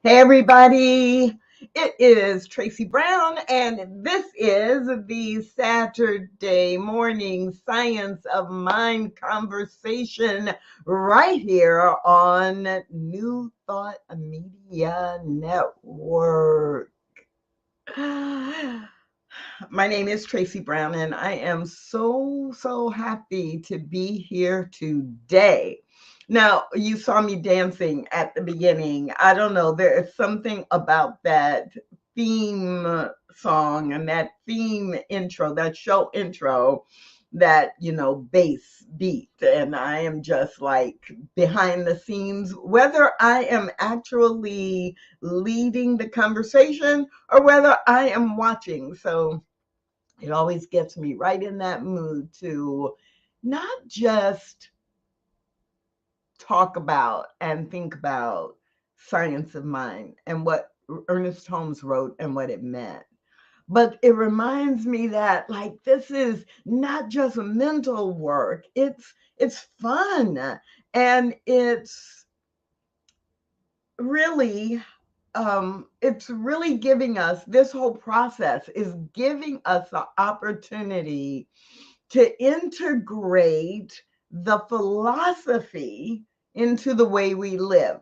Hey, everybody. It is Tracy Brown, and this is the Saturday morning Science of Mind conversation right here on New Thought Media Network. My name is Tracy Brown, and I am so happy to be here today. Now, you saw me dancing at the beginning. I don't know, there is something about that theme song and that theme intro, that show intro, that, bass beat. And I am just like behind the scenes, whether I am actually leading the conversation or whether I am watching. So it always gets me right in that mood to not just talk about and think about science of mind and what Ernest Holmes wrote and what it meant. But it reminds me that like this is not just mental work. It's fun, and really it's really giving us, this whole process is giving us the opportunity to integrate the philosophy into the way we live.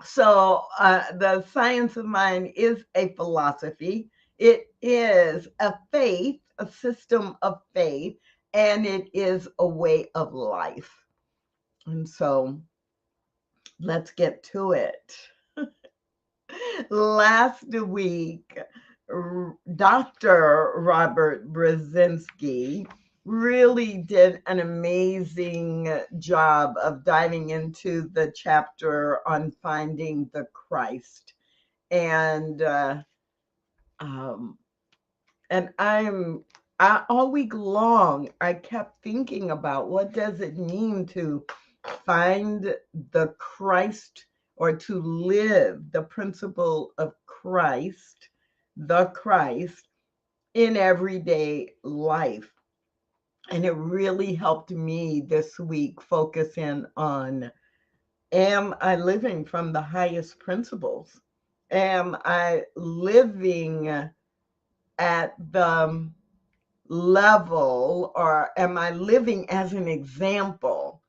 So the science of mind is a philosophy. It is a faith, a system of faith, and it is a way of life. And so let's get to it. Last week, Dr. Robert Brzezinski really did an amazing job of diving into the chapter on finding the Christ. And um, all week long, I kept thinking about what does it mean to find the Christ, or to live the principle of Christ, the Christ, in everyday life. And it really helped me this week focus in on, am I living from the highest principles? Am I living at the level, or am I living as an example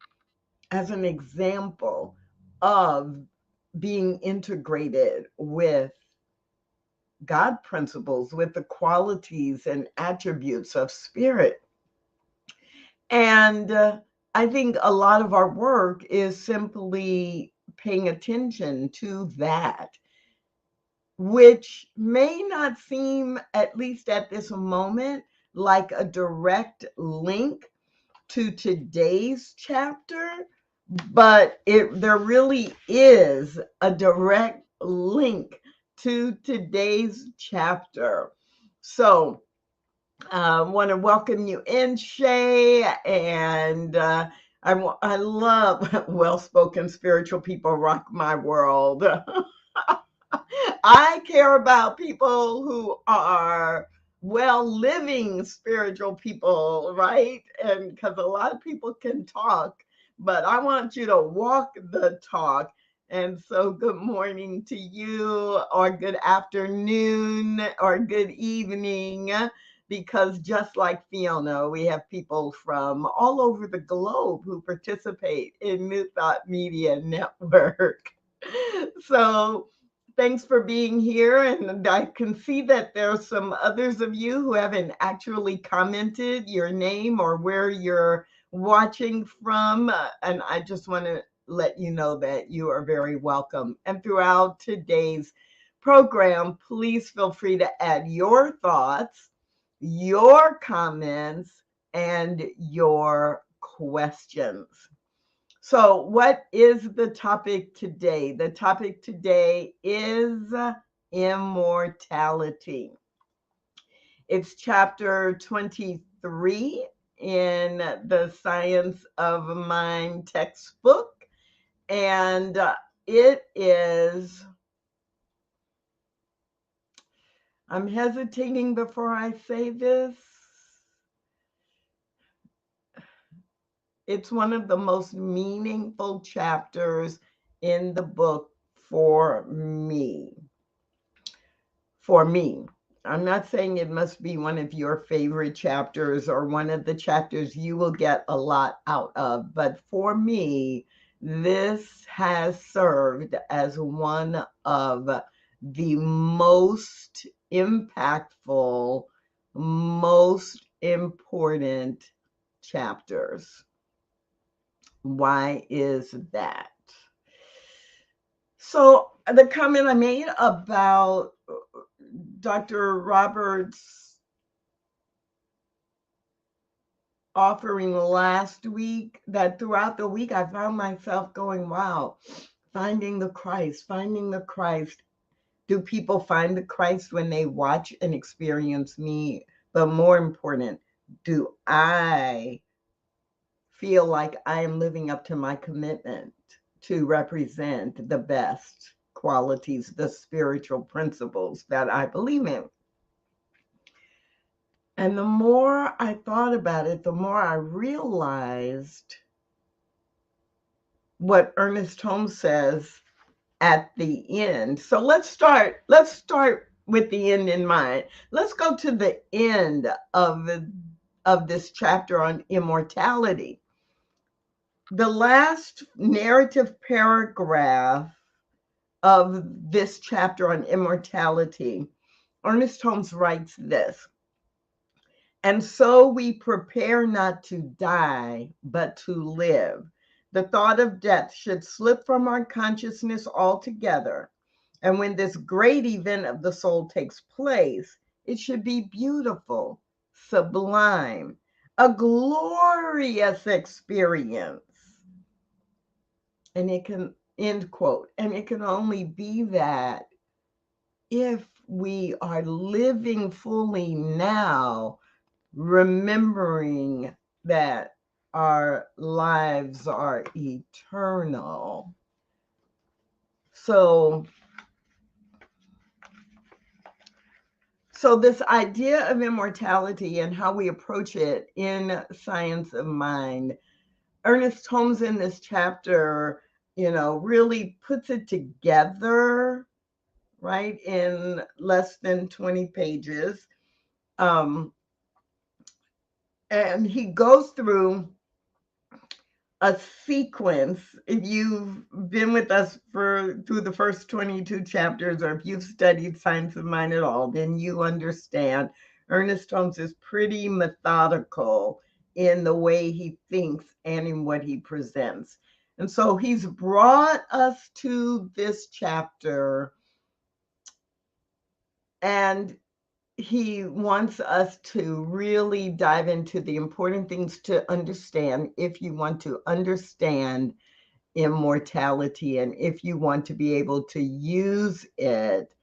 of being integrated with God principles, with the qualities and attributes of spirit? And I think a lot of our work is simply paying attention to that, which may not seem, at least at this moment, like a direct link to today's chapter, but there really is a direct link to today's chapter. So I want to welcome you in, Shay, and I love well-spoken spiritual people rock my world. I care about people who are well living spiritual people, right? And because a lot of people can talk, but I want you to walk the talk. And so, good morning to you, or good afternoon, or good evening, because just like Fiona, we have people from all over the globe who participate in New Thought Media Network. So, thanks for being here. And I can see that there's some others of you who haven't actually commented your name or where you're watching from. And I just want to let you know that you are very welcome. And throughout today's program, please feel free to add your thoughts, your comments, and your questions. So, what is the topic today? The topic today is immortality. It's chapter 23 in the Science of Mind textbook. And it is, I'm hesitating before I say this. It's one of the most meaningful chapters in the book for me. For me. I'm not saying it must be one of your favorite chapters or one of the chapters you will get a lot out of, but for me, this has served as one of the most impactful, most important chapters. Why is that? So the comment I made about Dr. Roberts' offering last week, that throughout the week I found myself going, wow, finding the Christ, finding the Christ. Do people find the Christ when they watch and experience me? But more important, do I feel like I am living up to my commitment to represent the best qualities, the spiritual principles that I believe in? And the more I thought about it, the more I realized what Ernest Holmes says at the end. So let's start with the end in mind. Let's go to the end of this chapter on immortality. The last narrative paragraph of this chapter on immortality, Ernest Holmes writes this: "And so we prepare not to die, but to live. The thought of death should slip from our consciousness altogether. And when this great event of the soul takes place, it should be beautiful, sublime, a glorious experience." And it can, end quote, and it can only be that if we are living fully now, remembering that our lives are eternal. So this idea of immortality and how we approach it in Science of Mind, Ernest Holmes in this chapter, really puts it together, right, in less than 20 pages. And he goes through a sequence. If you've been with us through the first 22 chapters, or if you've studied Science of Mind at all, then you understand Ernest Holmes is pretty methodical in the way he thinks and in what he presents. And so he's brought us to this chapter, and he wants us to really dive into the important things to understand if you want to understand immortality and if you want to be able to use it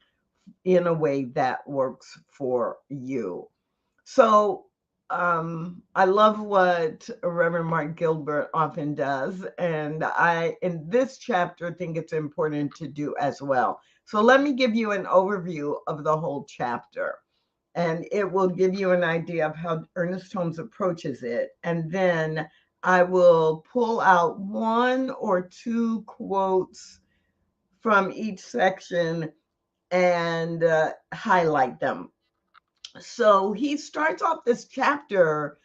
in a way that works for you. So I love what Reverend Mark Gilbert often does, and I, in this chapter, think it's important to do as well. So let me give you an overview of the whole chapter, and it will give you an idea of how Ernest Holmes approaches it. And then I will pull out one or two quotes from each section and highlight them. So he starts off this chapter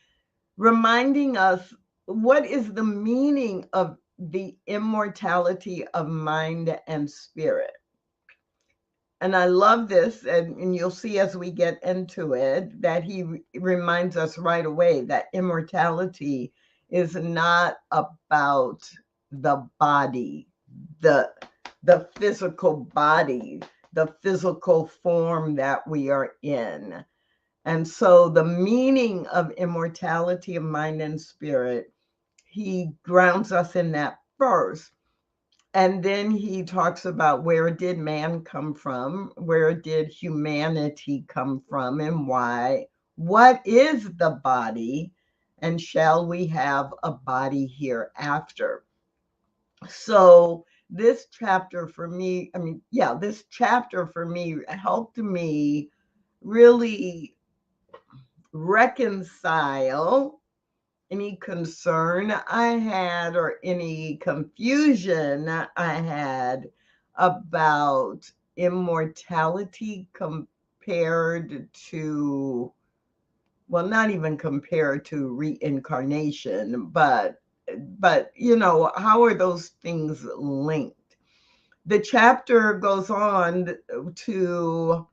reminding us what is the meaning of the immortality of mind and spirit. And I love this, and you'll see as we get into it that he reminds us right away that immortality is not about the body, the physical body, the physical form that we are in. And so the meaning of immortality of mind and spirit, he grounds us in that first. And then he talks about where did man come from? Where did humanity come from and why? What is the body? And shall we have a body hereafter? So this chapter for me, this chapter for me helped me really reconcile any concern I had or any confusion I had about immortality compared to, well, not even compared to reincarnation, but how are those things linked? The chapter goes on to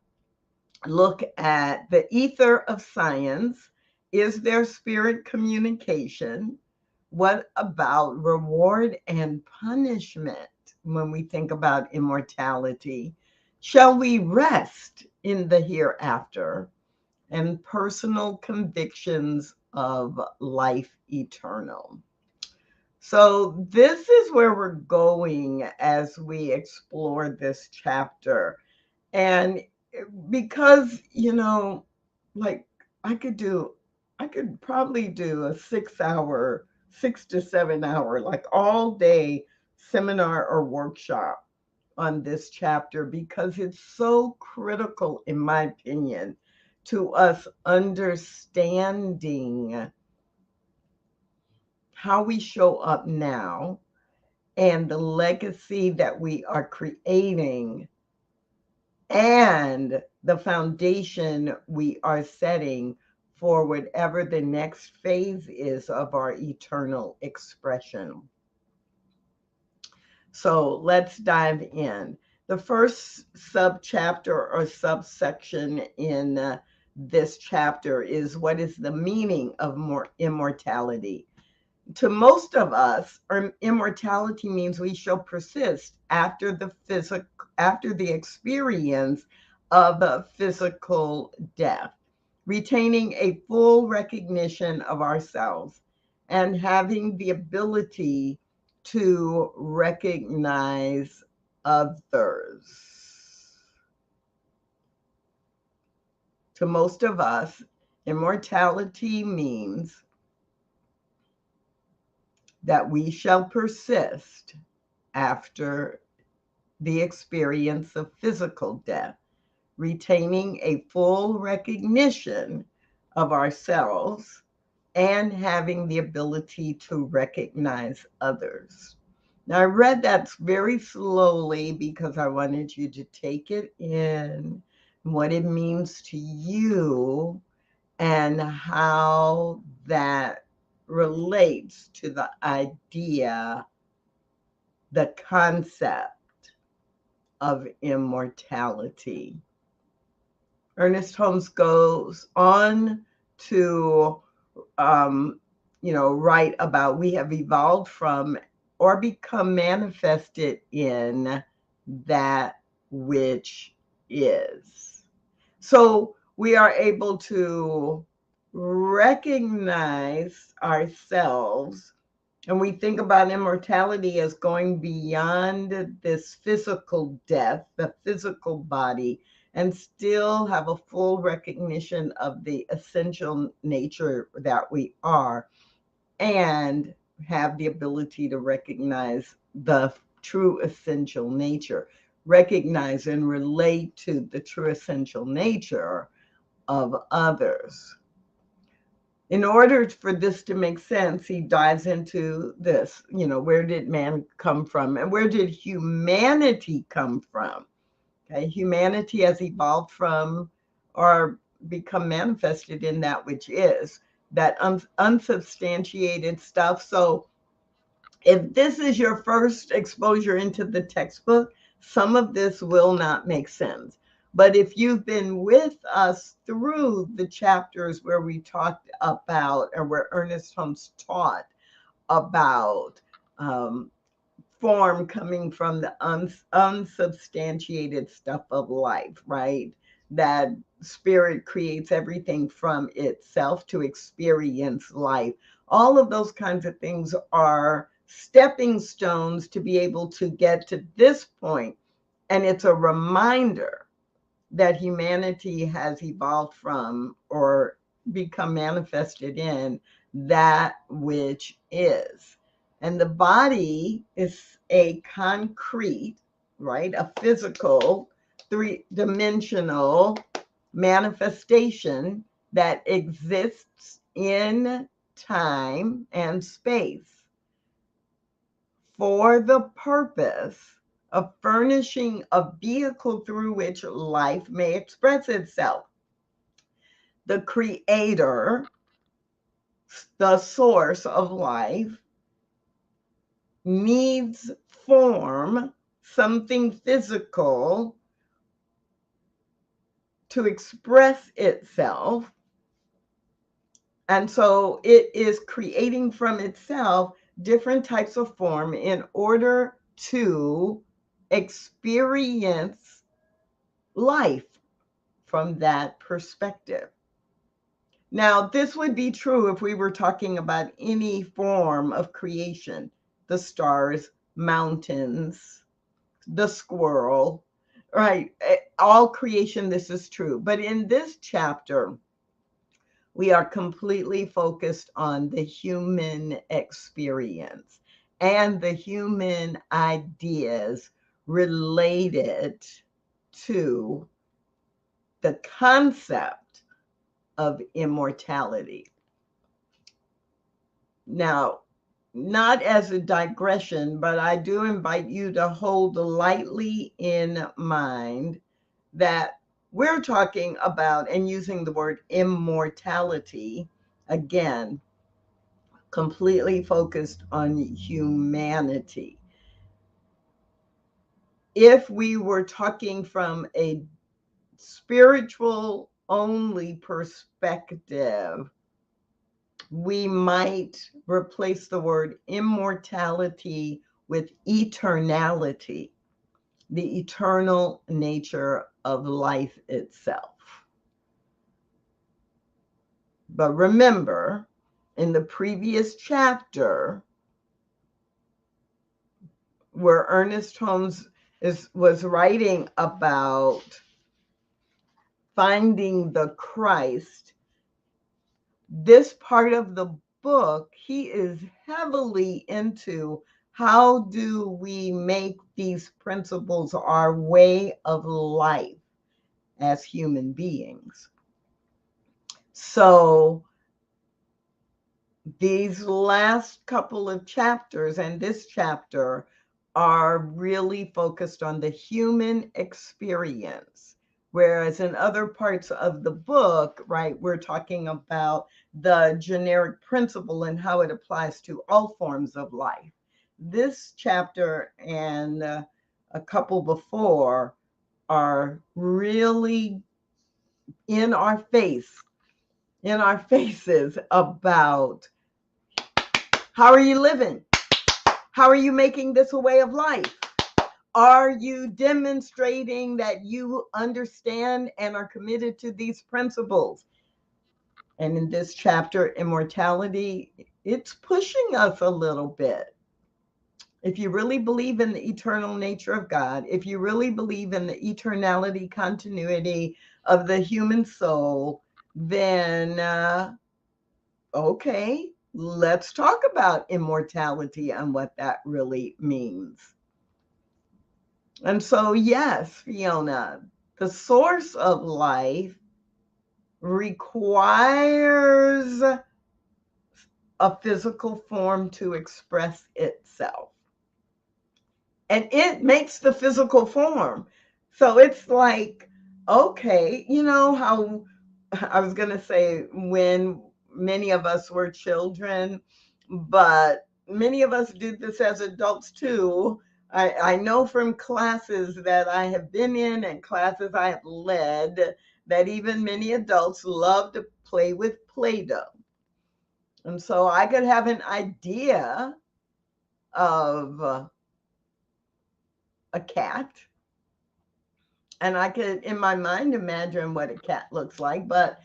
look at the ether of science. Is there spirit communication? What about reward and punishment when we think about immortality? Shall we rest in the hereafter? And personal convictions of life eternal. So, this is where we're going as we explore this chapter. And because, like I could probably do a 6 hour, 6 to 7 hour, like all day seminar or workshop on this chapter, because it's so critical, in my opinion, to us understanding how we show up now and the legacy that we are creating and the foundation we are setting for whatever the next phase is of our eternal expression. So let's dive in. The first subchapter or subsection in this chapter is, what is the meaning of immortality? To most of us, immortality means we shall persist after the experience of a physical death, retaining a full recognition of ourselves and having the ability to recognize others. To most of us, immortality means that we shall persist after the experience of physical death, retaining a full recognition of ourselves and having the ability to recognize others. Now, I read that very slowly because I wanted you to take it in, what it means to you, and how that relates to the idea, the concept of immortality. Ernest Holmes goes on to, write about, we have evolved from or become manifested in that which is. So we are able to recognize ourselves, and we think about immortality as going beyond this physical death, the physical body, and still have a full recognition of the essential nature that we are, and have the ability to recognize the true essential nature, recognize and relate to the true essential nature of others. In order for this to make sense, he dives into this, where did man come from and where did humanity come from? Okay, humanity has evolved from or become manifested in that which is, that unsubstantiated stuff. So if this is your first exposure into the textbook, some of this will not make sense. But if you've been with us through the chapters where we talked about, or where Ernest Holmes taught about form coming from the unsubstantiated stuff of life, right? That spirit creates everything from itself to experience life. All of those kinds of things are stepping stones to be able to get to this point. And it's a reminder that humanity has evolved from or become manifested in that which is. And the body is a concrete, right? A physical, three-dimensional manifestation that exists in time and space for the purpose of furnishing a vehicle through which life may express itself. The creator, the source of life, needs form, something physical, to express itself. And so it is creating from itself different types of form in order to experience life from that perspective. Now, this would be true if we were talking about any form of creation, the stars, mountains, the squirrel, right? All creation, this is true. But in this chapter, we are completely focused on the human experience and the human ideas related to the concept of immortality. Now, not as a digression, but I do invite you to hold lightly in mind that we're talking about and using the word immortality, again, completely focused on humanity. If we were talking from a spiritual only perspective, we might replace the word immortality with eternality, the eternal nature of life itself. But remember, in the previous chapter, where Ernest Holmes was writing about finding the Christ, this part of the book, he is heavily into how do we make these principles our way of life as human beings. So these last couple of chapters and this chapter are really focused on the human experience. Whereas in other parts of the book, right, we're talking about the generic principle and how it applies to all forms of life. This chapter and a couple before are really in our faces about how are you living? How are you making this a way of life? Are you demonstrating that you understand and are committed to these principles? And in this chapter, immortality, it's pushing us a little bit. If you really believe in the eternal nature of God, if you really believe in the eternality, continuity of the human soul, then okay, let's talk about immortality and what that really means. And so, yes, Fiona, the source of life requires a physical form to express itself. And it makes the physical form. So it's like, okay, you know how I was going to say when many of us were children, but many of us did this as adults too. I know from classes that I have been in and classes I have led that even many adults love to play with Play-Doh. And so I could have an idea of a cat, and I could, in my mind, imagine what a cat looks like. But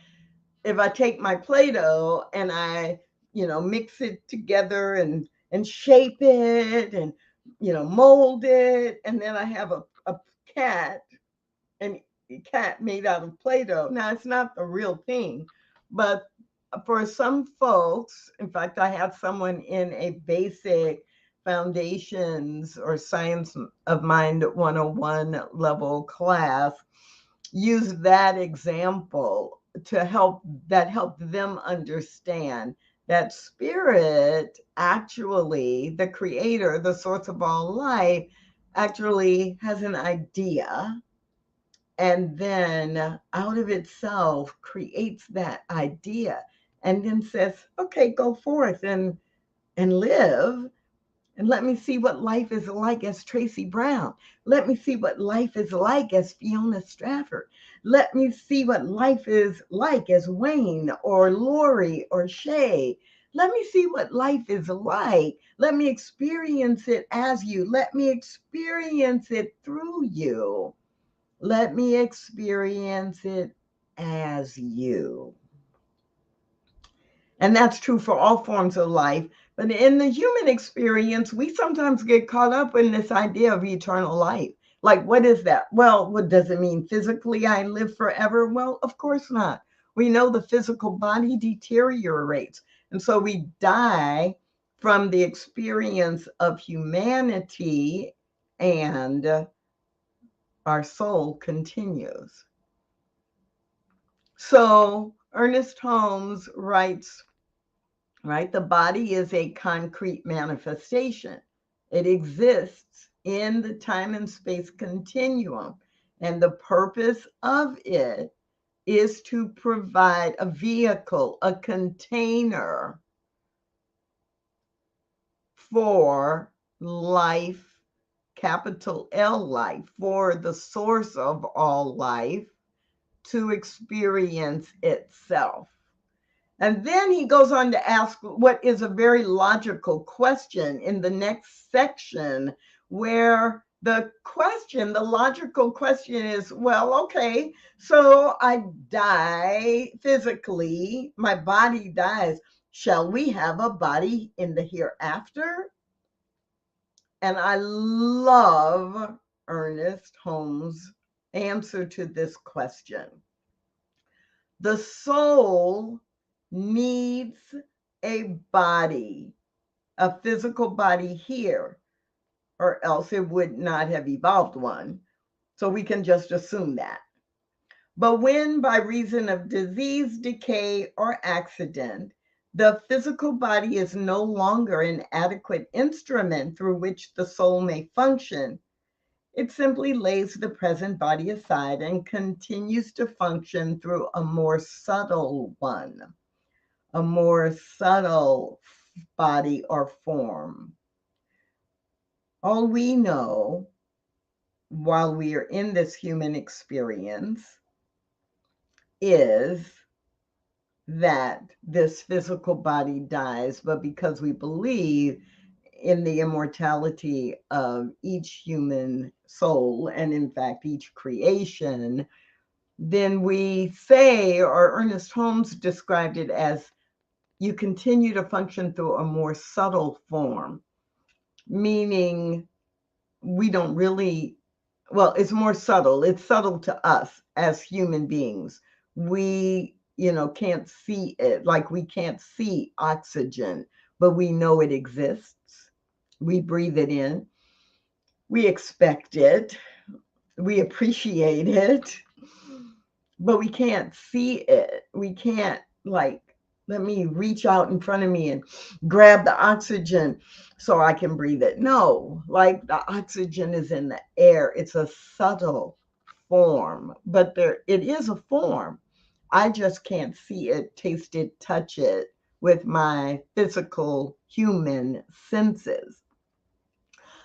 if I take my Play-Doh and I, mix it together and shape it and, mold it, and then I have a cat, and a cat made out of Play-Doh. Now, it's not the real thing, but for some folks, in fact, I had someone in a basic foundations or science of mind 101 level class use that example to help them understand that spirit, actually the creator, the source of all life, actually has an idea and then out of itself creates that idea and then says, okay, go forth and live. And let me see what life is like as Tracy Brown. Let me see what life is like as Fiona Strafford. Let me see what life is like as Wayne or Lori or Shay. Let me see what life is like. Let me experience it as you. Let me experience it through you. Let me experience it as you. And that's true for all forms of life. But in the human experience, we sometimes get caught up in this idea of eternal life. Like, what is that? Well, what does it mean? Physically, I live forever? Well, of course not. We know the physical body deteriorates. And so we die from the experience of humanity, and our soul continues. So Ernest Holmes writes, right, the body is a concrete manifestation. It exists in the time and space continuum. And the purpose of it is to provide a vehicle, a container for life, capital L life, for the source of all life to experience itself. And then he goes on to ask what is a very logical question in the next section, where the logical question is, well, okay, so I die physically, my body dies. Shall we have a body in the hereafter? And I love Ernest Holmes' answer to this question. The soul needs a body, a physical body here, or else it would not have evolved one. So we can just assume that. But when, by reason of disease, decay, or accident, the physical body is no longer an adequate instrument through which the soul may function, it simply lays the present body aside and continues to function through a more subtle one, a more subtle body or form. All we know while we are in this human experience is that this physical body dies, but because we believe in the immortality of each human soul, and in fact, each creation, then we say, or Ernest Holmes described it as, you continue to function through a more subtle form, meaning we don't really, well, it's more subtle. It's subtle to us as human beings. We, can't see it, like we can't see oxygen, but we know it exists. We breathe it in. We expect it. We appreciate it, but we can't see it. We can't, like, let me reach out in front of me and grab the oxygen so I can breathe it. No, like the oxygen is in the air. It's a subtle form, but it is a form. I just can't see it, taste it, touch it with my physical human senses.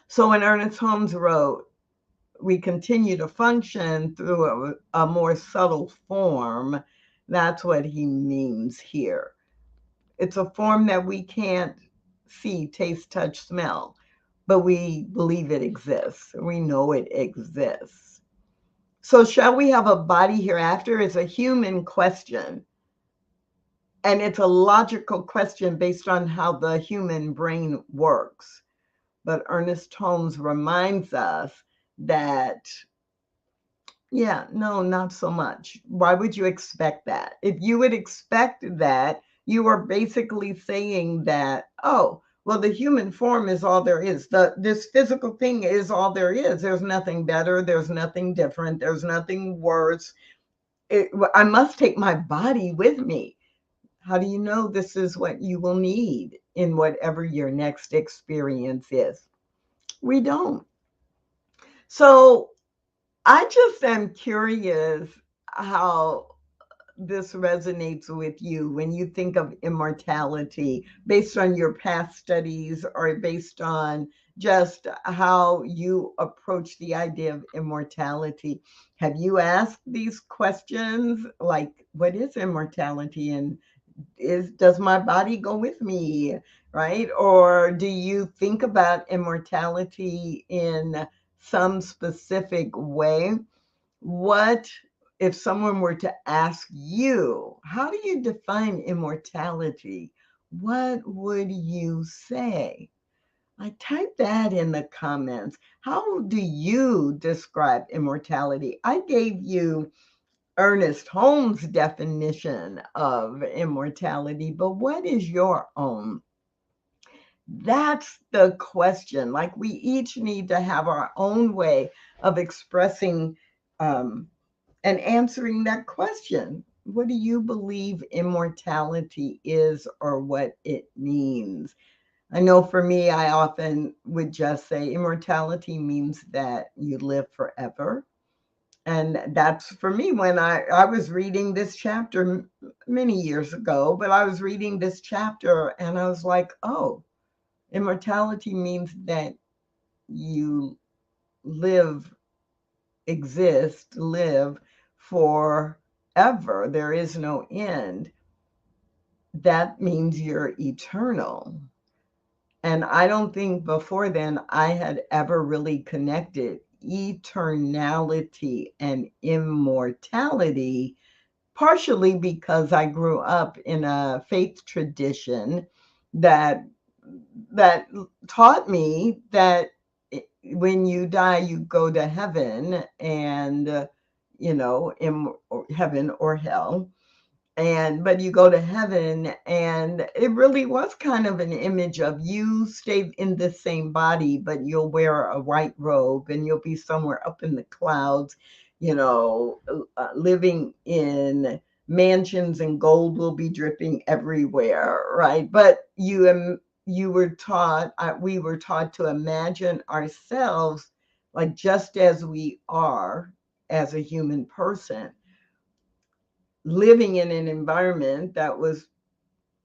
So when Ernest Holmes wrote, we continue to function through a more subtle form, that's what he means here. It's a form that we can't see, taste, touch, smell, but we believe it exists. We know it exists. So shall we have a body hereafter is a human question. And it's a logical question based on how the human brain works. But Ernest Holmes reminds us that, yeah, no, not so much. Why would you expect that? If you would expect that, you are basically saying that, oh, well, the human form is all there is. This physical thing is all there is. There's nothing better. There's nothing different. There's nothing worse. I must take my body with me. How do you know this is what you will need in whatever your next experience is? We don't. So I just am curious how this resonates with you when you think of immortality based on your past studies or based on just how you approach the idea of immortality. Have you asked these questions like, what is immortality, and does my body go with me, right? Or do you think about immortality in some specific way? What if someone were to ask you, how do you define immortality? What would you say? I type that in the comments. How do you describe immortality? I gave you Ernest Holmes' definition of immortality, but what is your own? That's the question. Like, we each need to have our own way of expressing and answering that question. What do you believe immortality is, or what it means? I know for me, I often would just say immortality means that you live forever. And that's for me when I was reading this chapter many years ago, but I was reading this chapter and I was like, oh, immortality means that you live, exist, live forever. There is no end. That means you're eternal. And I don't think before then I had ever really connected eternality and immortality, partially because I grew up in a faith tradition that that taught me that when you die, you go to heaven, and in heaven or hell. And but you go to heaven, and it really was kind of an image of you stay in the same body, but you'll wear a white robe and you'll be somewhere up in the clouds, living in mansions, and gold will be dripping everywhere, right? But you were taught, we were taught to imagine ourselves like just as we are as a human person, living in an environment that was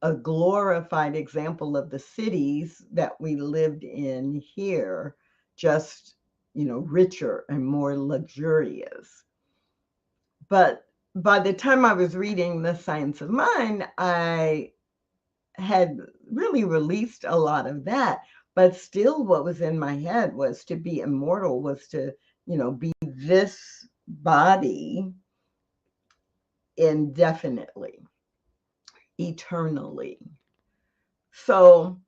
a glorified example of the cities that we lived in here, just, richer and more luxurious. But by the time I was reading The Science of Mind, I had really released a lot of that. But still, what was in my head was to be immortal, was to, be this body indefinitely, eternally. So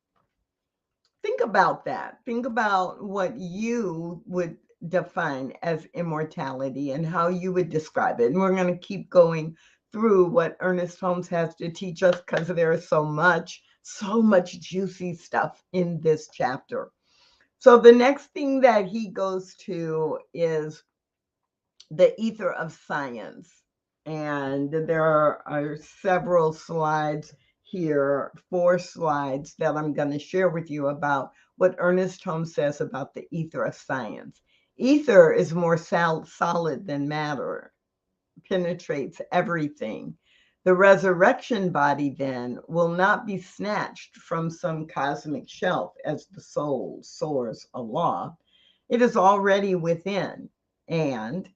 think about that. Think about what you would define as immortality and how you would describe it. And we're going to keep going through what Ernest Holmes has to teach us, because there is so much juicy stuff in this chapter. So the next thing that he goes to is the ether of science. And there are several slides here, 4 slides that I'm going to share with you about what Ernest Holmes says about the ether of science. Ether is more solid than matter, penetrates everything. The resurrection body then will not be snatched from some cosmic shelf as the soul soars aloft. It is already within, and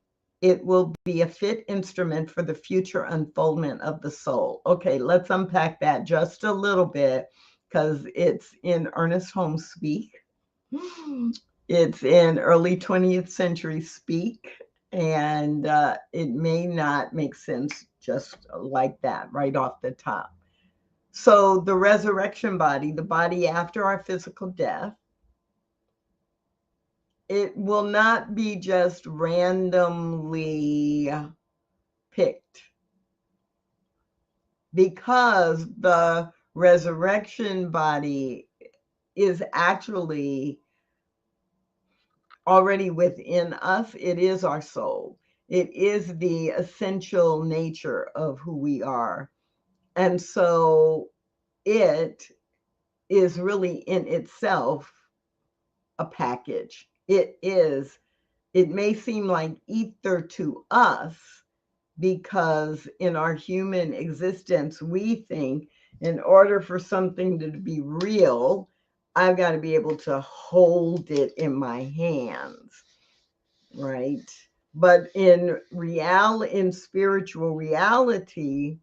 it will be a fit instrument for the future unfoldment of the soul. Okay, let's unpack that just a little bit, because it's in Ernest Holmes speak. It's in early 20th century speak, and it may not make sense just like that right off the top. So the resurrection body, the body after our physical death, it will not be just randomly picked, because the resurrection body is actually already within us. It is our soul. It is the essential nature of who we are. And so it is really in itself a package. It is it may seem like ether to us because in our human existence, we think in order for something to be real, I've got to be able to hold it in my hands, right? But in spiritual reality,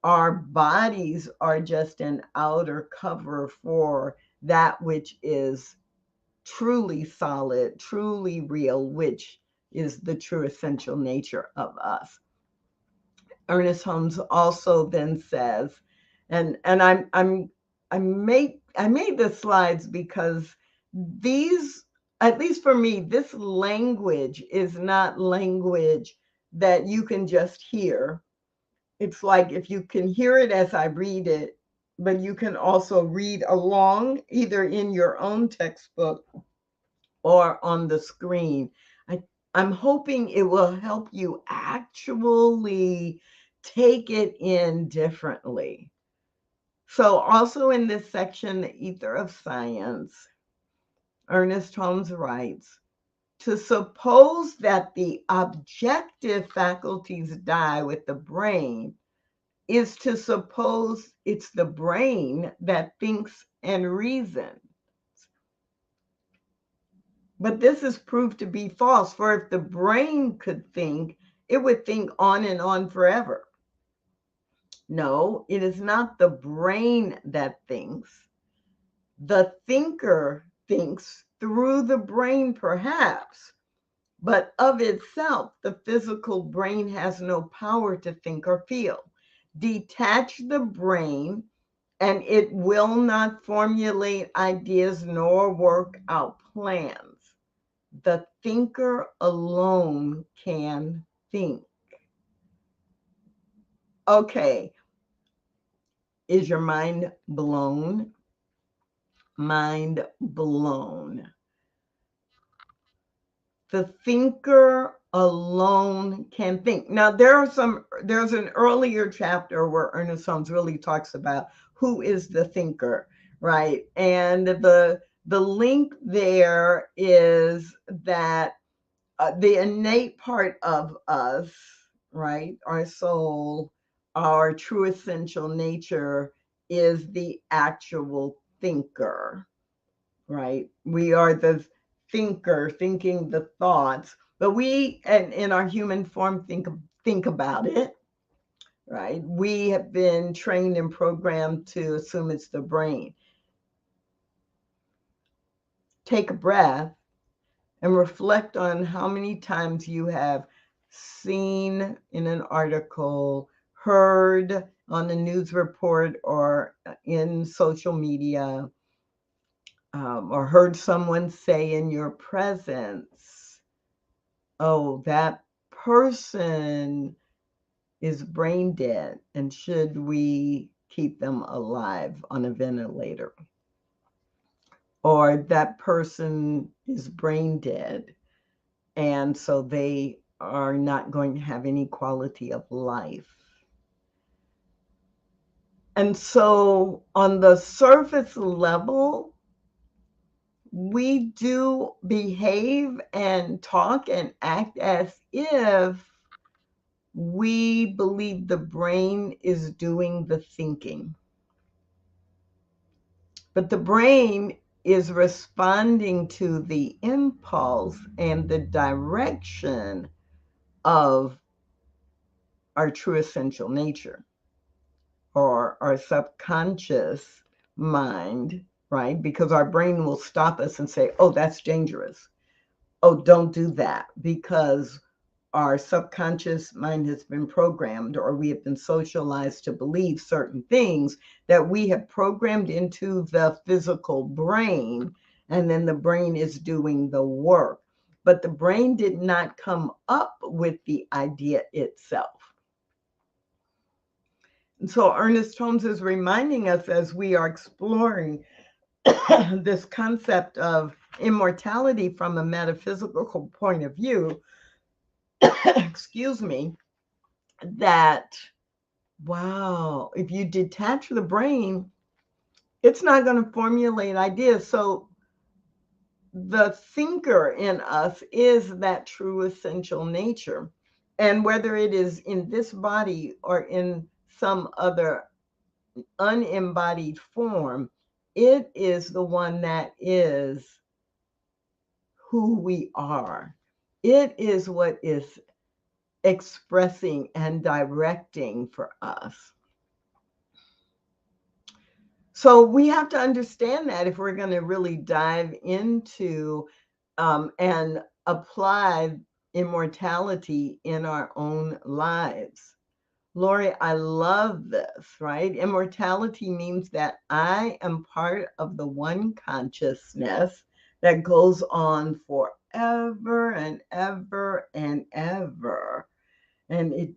our bodies are just an outer cover for that which is truly solid, truly real, which is the true essential nature of us. Ernest Holmes also then says, and I made the slides because these, at least for me, this language is not language that you can just hear. It's like if you can hear it as I read it, but you can also read along either in your own textbook or on the screen. I, I'm hoping it will help you actually take it in differently. So, also in this section, The Ether of Science, Ernest Holmes writes, to suppose that the objective faculties die with the brain is to suppose it's the brain that thinks and reasons. But this is proved to be false, for if the brain could think, it would think on and on forever. No, it is not the brain that thinks. The thinker thinks through the brain, perhaps, but of itself, the physical brain has no power to think or feel. Detach the brain, and it will not formulate ideas nor work out plans. The thinker alone can think. Okay, is your mind blown? Mind blown. The thinker alone can think. Now, there's an earlier chapter where Ernest Holmes really talks about who is the thinker, right? And the link there is that the innate part of us, right, our soul, our true essential nature is the actual thinker, right? We are the thinker, thinking the thoughts, but we, and in our human form, think about it, right? We have been trained and programmed to assume it's the brain. Take a breath and reflect on how many times you have seen in an article, heard on a news report, or in social media, or heard someone say in your presence, oh, that person is brain dead, and should we keep them alive on a ventilator? Or that person is brain dead, and so they are not going to have any quality of life. And so on the surface level, we do behave and talk and act as if we believe the brain is doing the thinking. But the brain is responding to the impulse and the direction of our true essential nature, or our subconscious mind, right? Because our brain will stop us and say, oh, that's dangerous. Oh, don't do that, because our subconscious mind has been programmed, or we have been socialized to believe certain things that we have programmed into the physical brain, and then the brain is doing the work. But the brain did not come up with the idea itself. And so Ernest Holmes is reminding us, as we are exploring this concept of immortality from a metaphysical point of view, excuse me, that, wow, if you detach the brain, it's not going to formulate ideas. So the thinker in us is that true essential nature. And whether it is in this body or in some other unembodied form, it is the one that is who we are. It is what is expressing and directing for us. So we have to understand that if we're going to really dive into and apply immortality in our own lives. Lori, I love this, right? Immortality means that I am part of the one consciousness that goes on forever and ever and ever. And it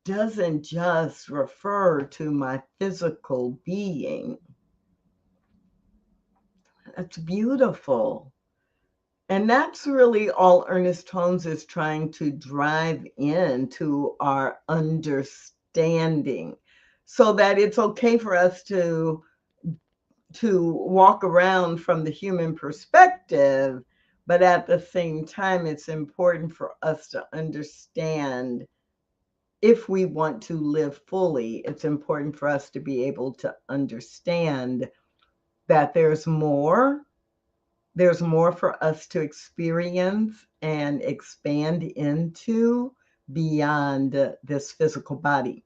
doesn't just refer to my physical being. That's beautiful. And that's really all Ernest Holmes is trying to drive into our understanding, so that it's okay for us to walk around from the human perspective, but at the same time, it's important for us to understand, if we want to live fully, it's important for us to be able to understand that there's more for us to experience and expand into beyond this physical body.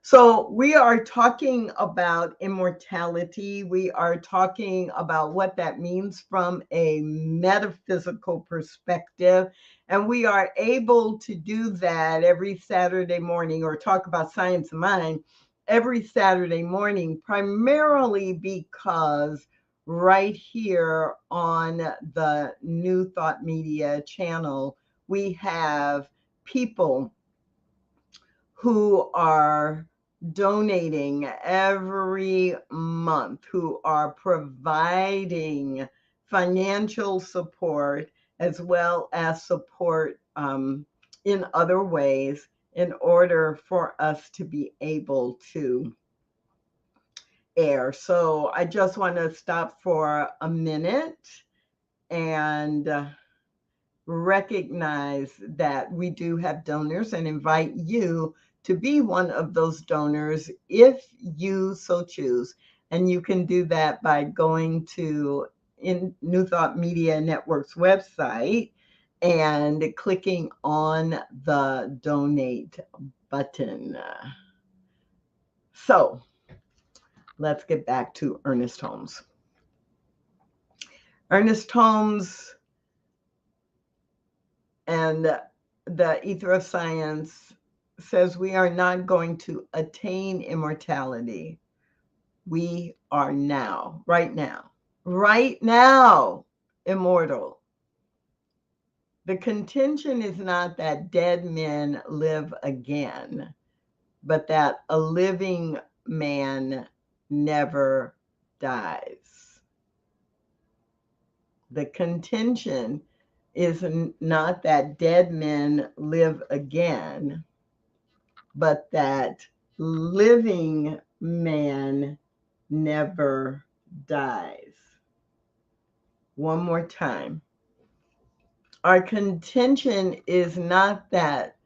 So, we are talking about immortality. We are talking about what that means from a metaphysical perspective. And we are able to do that every Saturday morning, or talk about science of mind every Saturday morning, primarily because right here on the New Thought Media channel, we have people who are donating every month, who are providing financial support as well as support in other ways, in order for us to be able to air. So I just want to stop for a minute and recognize that we do have donors and invite you to be one of those donors if you so choose. And you can do that by going to New Thought Media Network's website and clicking on the donate button. So let's get back to Ernest Holmes. Ernest Holmes and the Ether of Science says we are not going to attain immortality. We are now, right now, immortal. The contention is not that dead men live again, but that a living man never dies. The contention is not that dead men live again, but that living man never dies. One more time. Our contention is not that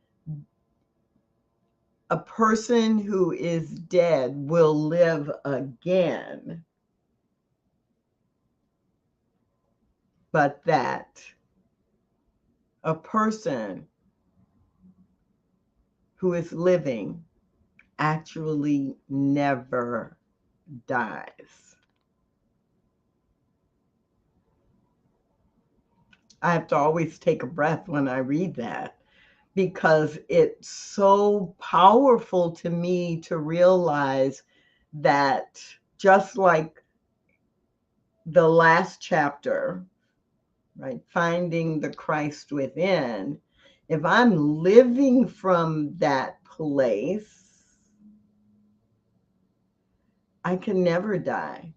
a person who is dead will live again, but that a person who is living actually never dies. I have to always take a breath when I read that, because it's so powerful to me to realize that, just like the last chapter, right, finding the Christ within, if I'm living from that place, I can never die.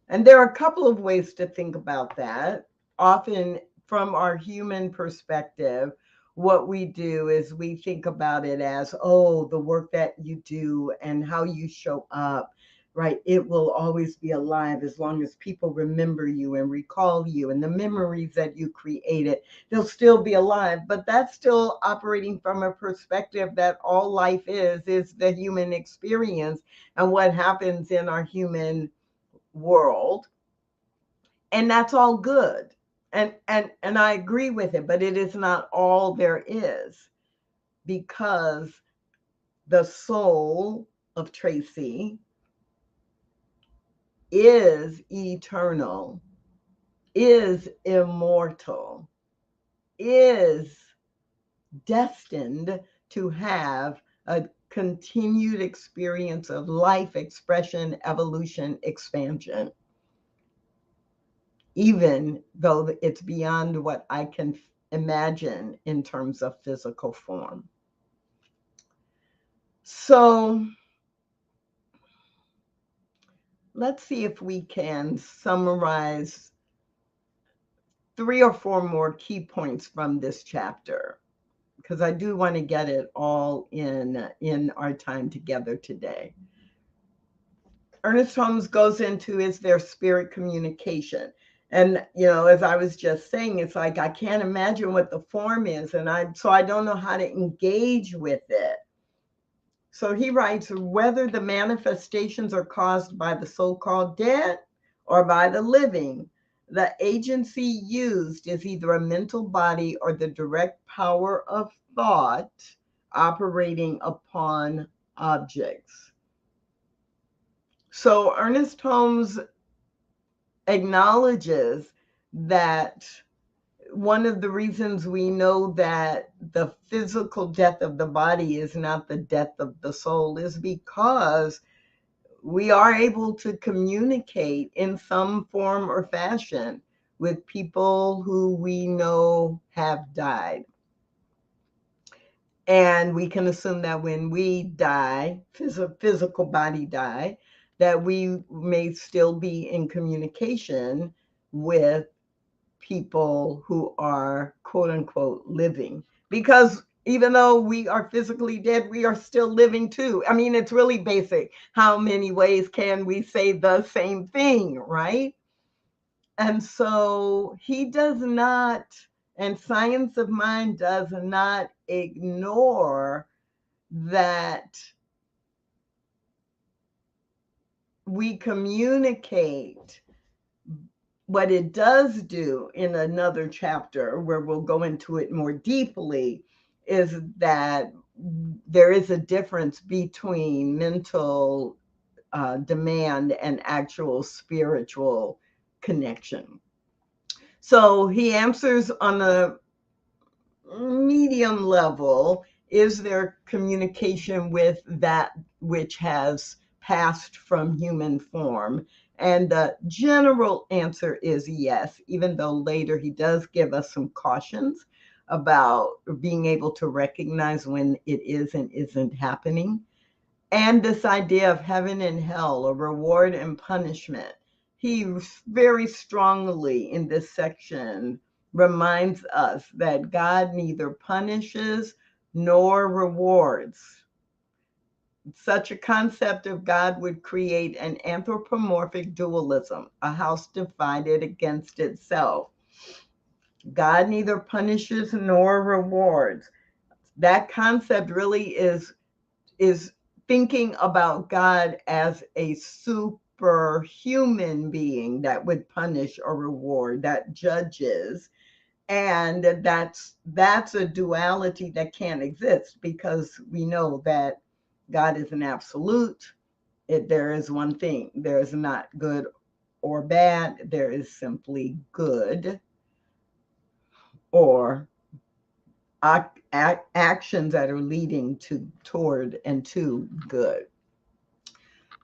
And there are a couple of ways to think about that. Often, from our human perspective, what we do is we think about it as, oh, the work that you do and how you show up, right? It will always be alive as long as people remember you and recall you, and the memories that you created, they'll still be alive. But that's still operating from a perspective that all life is the human experience and what happens in our human world. And that's all good. And I agree with it, but it is not all there is, because the soul of Tracy is eternal, is immortal, is destined to have a continued experience of life, expression, evolution, expansion, even though it's beyond what I can imagine in terms of physical form. So let's see if we can summarize 3 or 4 more key points from this chapter, because I do want to get it all in our time together today. Ernest Holmes goes into, is there spirit communication? And, as I was just saying, it's like I can't imagine what the form is, and I don't know how to engage with it. So he writes, whether the manifestations are caused by the so-called dead or by the living, the agency used is either a mental body or the direct power of thought operating upon objects. So Ernest Holmes acknowledges that one of the reasons we know that the physical death of the body is not the death of the soul is because we are able to communicate in some form or fashion with people who we know have died. And we can assume that when we die, physical body die, that we may still be in communication with people who are quote unquote living, because even though we are physically dead, we are still living too. I mean, it's really basic. How many ways can we say the same thing, right? And so he does not, and Science of Mind does not ignore that we communicate. What it does do in another chapter, where we'll go into it more deeply, is that there is a difference between mental demand and actual spiritual connection. So he answers on a medium level, is there communication with that which has passed from human form? And the general answer is yes, even though later he does give us some cautions about being able to recognize when it is and isn't happening. And this idea of heaven and hell, or reward and punishment, he very strongly in this section reminds us that God neither punishes nor rewards. Such a concept of God would create an anthropomorphic dualism, a house divided against itself. God neither punishes nor rewards. That concept really is thinking about God as a superhuman being that would punish or reward, that judges. And that's a duality that can't exist, because we know that God is an absolute. There is one thing. There is not good or bad. There is simply good, or actions that are leading toward and to good.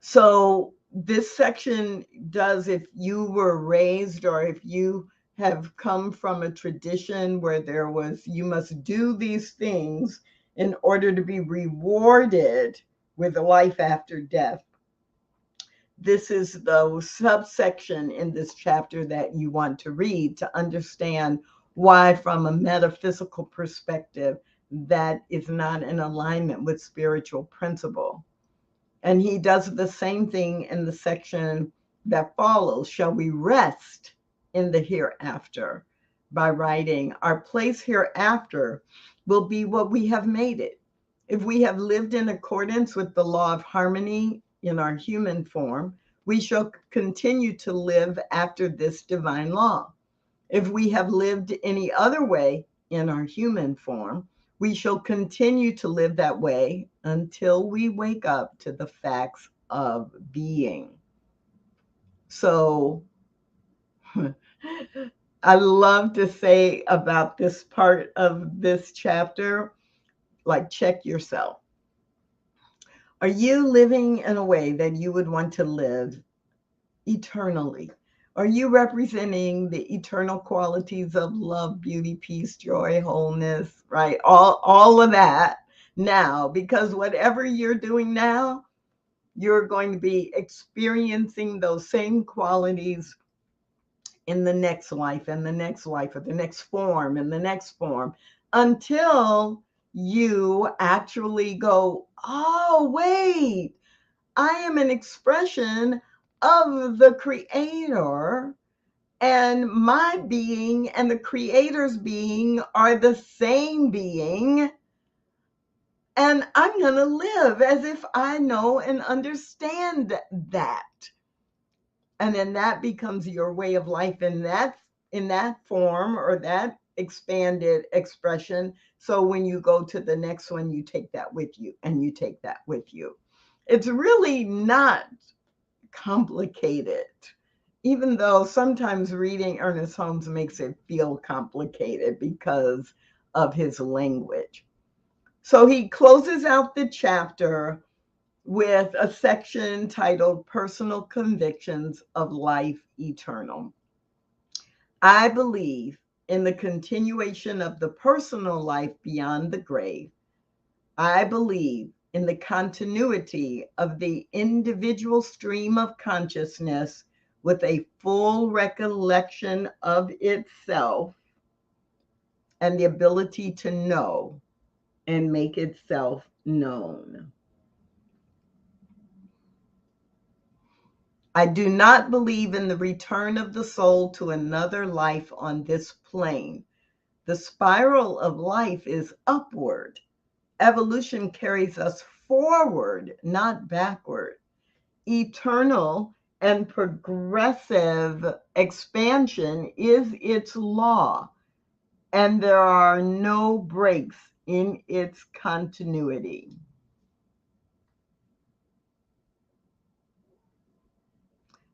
So this section does, if you were raised or if you have come from a tradition where there was, you must do these things in order to be rewarded with a life after death, this is the subsection in this chapter that you want to read to understand why, from a metaphysical perspective, that is not in alignment with spiritual principle. And he does the same thing in the section that follows. Shall we rest in the hereafter? By writing, our place hereafter will be what we have made it. If we have lived in accordance with the law of harmony in our human form, we shall continue to live after this divine law. If we have lived any other way in our human form, we shall continue to live that way until we wake up to the facts of being. So, I love to say about this part of this chapter, like, check yourself. Are you living in a way that you would want to live eternally? Are you representing the eternal qualities of love, beauty, peace, joy, wholeness, right? All of that now, because whatever you're doing now, you're going to be experiencing those same qualities in the next life and the next life, or the next form and the next form, until you actually go, oh, wait, I am an expression of the creator, and my being and the creator's being are the same being. And I'm going to live as if I know and understand that. And then that becomes your way of life in that form, or that expanded expression. So when you go to the next one, you take that with you, and you take that with you. It's really not complicated, even though sometimes reading Ernest Holmes makes it feel complicated because of his language. So he closes out the chapter with a section titled Personal Convictions of Life Eternal. I believe in the continuation of the personal life beyond the grave. I believe in the continuity of the individual stream of consciousness with a full recollection of itself and the ability to know and make itself known. I do not believe in the return of the soul to another life on this plane. The spiral of life is upward. Evolution carries us forward, not backward. Eternal and progressive expansion is its law, and there are no breaks in its continuity.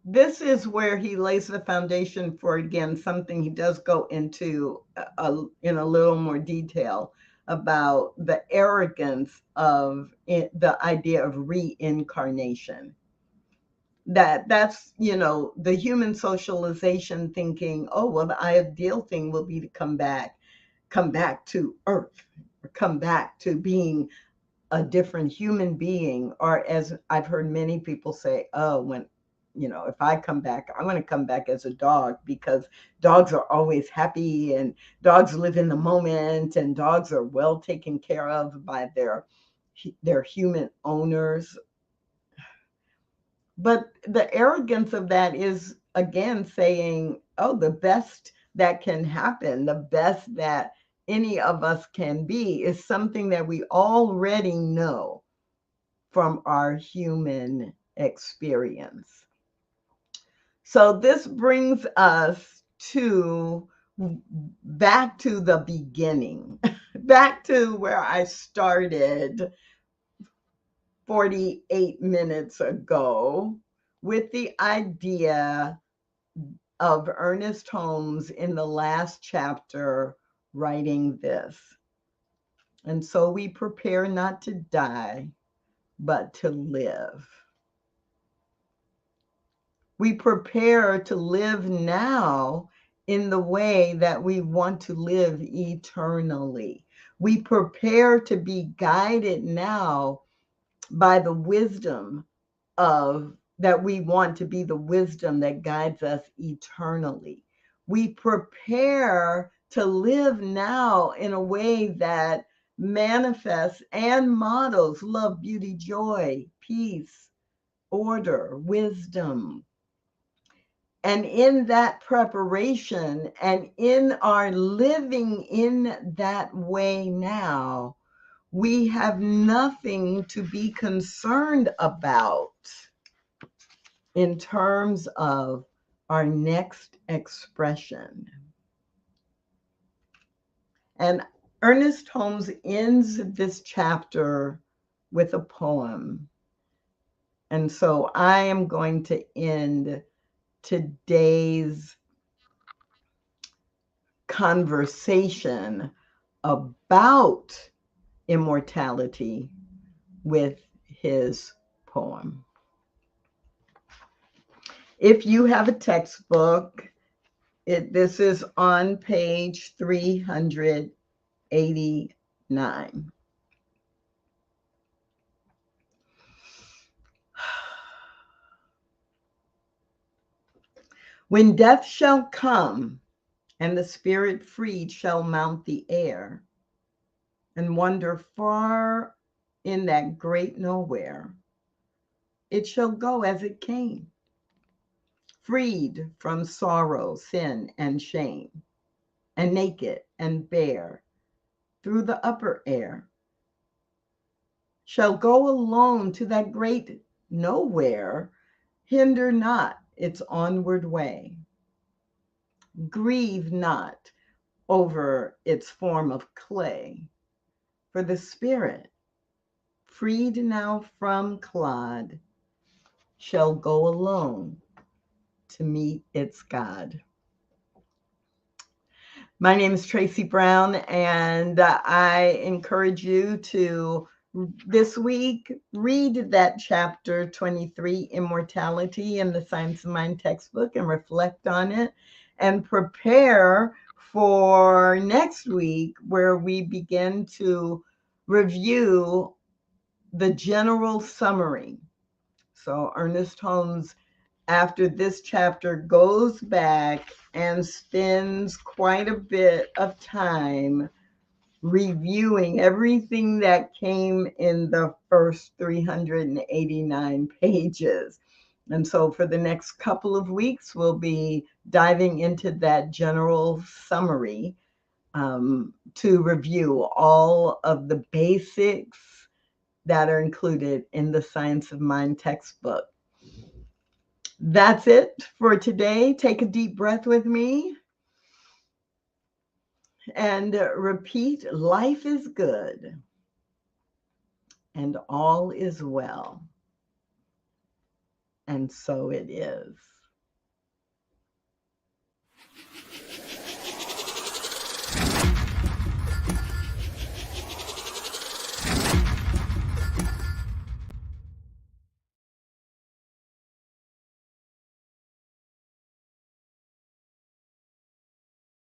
This is where he lays the foundation for, again, something he does go into in a little more detail about the arrogance of the idea of reincarnation. That's the human socialization thinking, oh, well, the ideal thing will be to come back to earth, or come back to being a different human being. Or, as I've heard many people say, oh, when if I come back, I want to come back as a dog, because dogs are always happy, and dogs live in the moment, and dogs are well taken care of by their human owners. But the arrogance of that is, again, saying, oh, the best that can happen, the best that any of us can be, is something that we already know from our human experience. So this brings us back to the beginning, back to where I started 48 minutes ago, with the idea of Ernest Holmes in the last chapter writing this. And so we prepare not to die, but to live. We prepare to live now in the way that we want to live eternally. We prepare to be guided now by the wisdom that we want to be the wisdom that guides us eternally. We prepare to live now in a way that manifests and models love, beauty, joy, peace, order, wisdom. And in that preparation and in our living in that way now, we have nothing to be concerned about in terms of our next expression. And Ernest Holmes ends this chapter with a poem. And so I am going to end today's conversation about immortality with his poem. If you have a textbook, this is on page 389. When death shall come, and the spirit freed shall mount the air, and wander far in that great nowhere, it shall go as it came, freed from sorrow, sin, and shame, and naked and bare through the upper air, shall go alone to that great nowhere, hinder not its onward way. Grieve not over its form of clay, for the spirit, freed now from clod, shall go alone to meet its God. My name is Tracy Brown, and I encourage you to this week read that chapter 23, Immortality, in the Science of Mind textbook, and reflect on it and prepare for next week, where we begin to review the general summary. So Ernest Holmes, after this chapter, goes back and spends quite a bit of time reviewing everything that came in the first 389 pages. And so for the next couple of weeks, we'll be diving into that general summary to review all of the basics that are included in the Science of Mind textbook. That's it for today. Take a deep breath with me and repeat, life is good and all is well. And so it is.